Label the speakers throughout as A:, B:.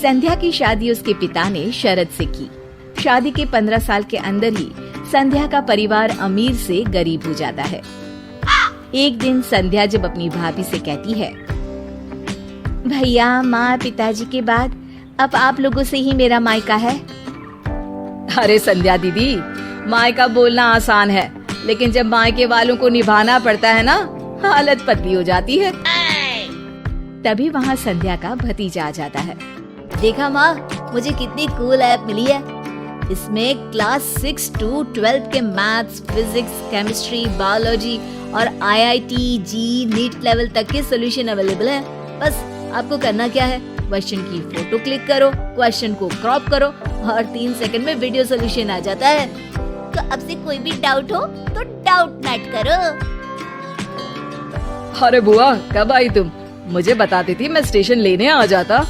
A: संध्या की शादी उसके पिता ने शरत से की। शादी के 15 साल के अंदर ही संध्या का परिवार अमीर से गरीब हो जाता है। एक दिन संध्या जब अपनी भाभी से कहती है, भैया माँ पिताजी के बाद अब आप लोगों से ही मेरा मायका है।
B: अरे संध्या दीदी, मायका बोलना आसान है, लेकिन जब मायके वालों को निभाना पड़ता है ना, हालत पतली हो जाती है।
A: तभी वहाँ संध्या का भतीजा आ जाता है। देखा माँ, मुझे कितनी कूल ऐप मिली है। इसमें क्लास 6 to 12 के मैथ्स, फिजिक्स, केमिस्ट्री, बायोलॉजी और IIT, जी, नीट लेवल तक के सॉल्यूशन अवेलेबल है। बस आपको करना क्या है, क्वेश्चन की फोटो क्लिक करो, क्वेश्चन को क्रॉप करो और 3 सेकंड में वीडियो सॉल्यूशन आ जाता है। तो अब से कोई भी डाउट हो तो डाउट नेट करो।
B: अरे बुआ, कब आई तुम? मुझे बताती थी, मैं स्टेशन लेने आ जाता।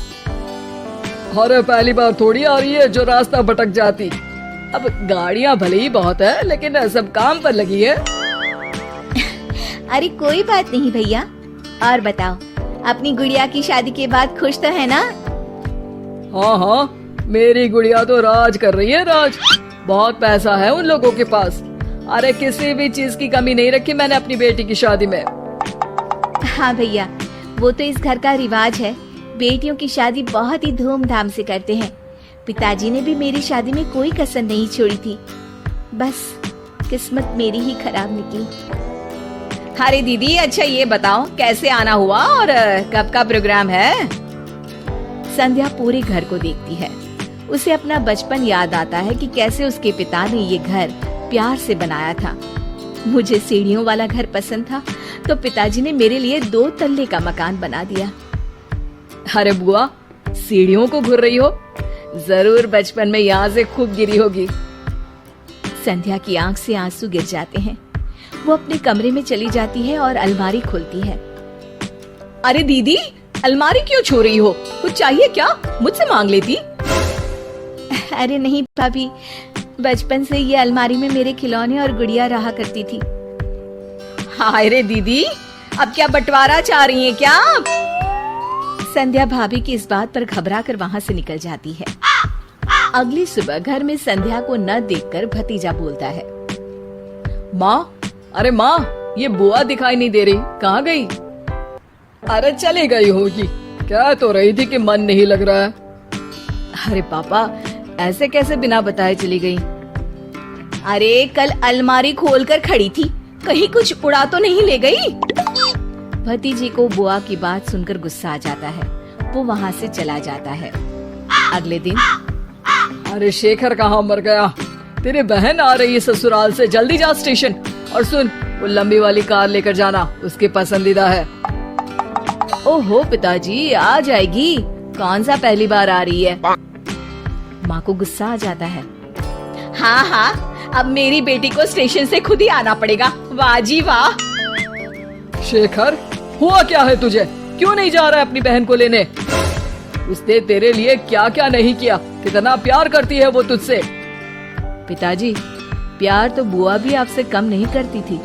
B: अरे पहली बार थोड़ी आ रही है जो रास्ता भटक जाती। अब गाड़ियाँ भले ही बहुत है, लेकिन सब काम पर लगी है।
A: अरे कोई बात नहीं भैया। और बताओ, अपनी गुड़िया की शादी के बाद खुश तो है ना?
B: हाँ हाँ, मेरी गुड़िया तो राज कर रही है, राज। बहुत पैसा है उन लोगों के पास। अरे किसी भी चीज की कमी नहीं रखी मैंने अपनी बेटी की शादी में।
A: हाँ भैया, वो तो इस घर का रिवाज है। बेटियों की शादी बहुत ही धूमधाम से करते हैं। पिताजी ने भी मेरी शादी में कोई कसर नहीं छोड़ी थी। बस किस्मत मेरी ही खराब निकली।
B: अरे दीदी, अच्छा ये बताओ कैसे आना हुआ और कब का प्रोग्राम है?
A: संध्या पूरे घर को देखती है। उसे अपना बचपन याद आता है कि कैसे उसके पिता ने ये घर प्यार से बनाया था। मुझे सीढ़ियों वाला घर पसंद था, तो पिताजी ने मेरे लिए 2 तल्ले का मकान बना दिया।
B: अरे बुआ, सीढ़ियों को घूर रही हो? जरूर बचपन में यहाँ से खूब गिरी होगी।
A: संध्या की आंख से आंसू गिर जाते हैं। वो अपने कमरे में चली जाती है और अलमारी खोलती है।
B: अरे दीदी, अलमारी क्यों छू रही हो? कुछ चाहिए क्या? मुझसे मांग लेती।
A: अरे नहीं भाभी, बचपन से ये अलमारी में मेरे खिलौने और गुड़िया रहा करती थी।
B: हाय रे दीदी, अब क्या बंटवारा चाह रही हैं क्या?
A: संध्या भाभी की इस बात पर घबरा कर वहाँ से निकल जाती है। अगली सुबह घर में संध्या को न देखकर भतीजा बोलता है,
B: माँ, अरे माँ, ये बुआ दिखाई नहीं दे रही, कहाँ गई? अरे चली गई होगी, कह तो रही थी कि मन नहीं लग रहा है। अरे पापा, ऐसे कैसे बिना बताए चली गई?
A: अरे कल अलमारी खोलकर खड़ी थी, कहीं कुछ उड़ा तो नहीं ले गई? भतीजी को बुआ की बात सुनकर गुस्सा आ जाता है। वो वहाँ से चला जाता है। अगले दिन,
B: अरे शेखर कहाँ मर गया? तेरी बहन आ रही है ससुराल से, जल्दी जा स्टेशन। और सुन, वो लंबी वाली कार लेकर जाना, उसकी पसंदीदा है।
A: ओहो पिताजी, आ जाएगी। कौन सा पहली बार आ रही है? माँ को गुस्सा आ जाता है।
B: हाँ हाँ, अब मेरी बेटी को स्टेशन से खुद ही आना पड़ेगा। वाह जी वाह। शेखर, हुआ क्या है तुझे? क्यों नहीं जा रहा है अपनी बहन को लेने? उसने तेरे लिए क्या क्या नहीं किया, कितना प्यार करती है वो तुझसे।
A: पिताजी, प्यार तो बुआ भी आपसे कम नहीं करती थी।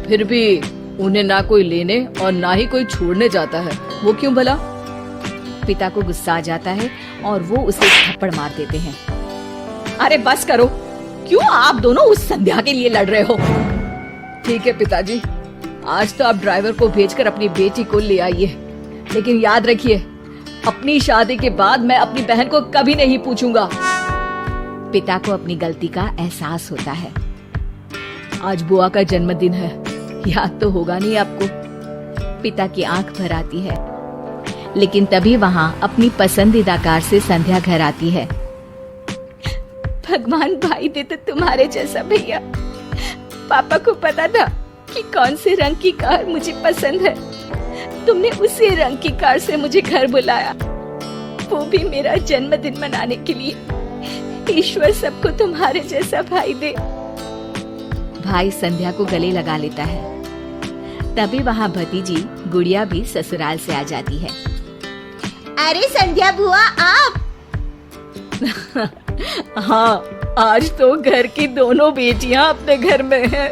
B: फिर भी उन्हें ना कोई लेने और ना ही कोई छोड़ने जाता है, वो क्यों भला?
A: पिता को गुस्सा आ जाता है और वो उसे थप्पड़ मार देते हैं।
B: अरे बस करो, क्यों आप दोनों उस संध्या के लिए लड़ रहे हो? ठीक है पिताजी, आज तो आप ड्राइवर को भेजकर अपनी बेटी को ले आइए, लेकिन याद रखिए, अपनी शादी के बाद मैं अपनी बहन को कभी नहीं पूछूंगा।
A: पिता को अपनी गलती का एहसास होता है।
B: आज बुआ का जन्मदिन है,
A: याद तो होगा नहीं आपको? पिता की आंख भर आती है। लेकिन तभी वहाँ अपनी पसंदीदा कार से संध्या घर आती है। भगवान भाई दे तो तुम्हारे जैसा भैया। पापा को पता था कि कौन से रंग की कार मुझे पसंद है। तुमने उसी रंग की कार से मुझे घर बुलाया, वो भी मेरा जन्मदिन मनाने के लिए। ईश्वर सबको तुम्हारे जैसा भाई दे। भाई संध्या को गले लगा लेता है। तभी वहाँ भतीजी गुड़िया भी ससुराल से आ जाती है। अरे संध्या बुआ, आप?
B: हाँ, आज तो घर की दोनों बेटियां अपने घर में हैं।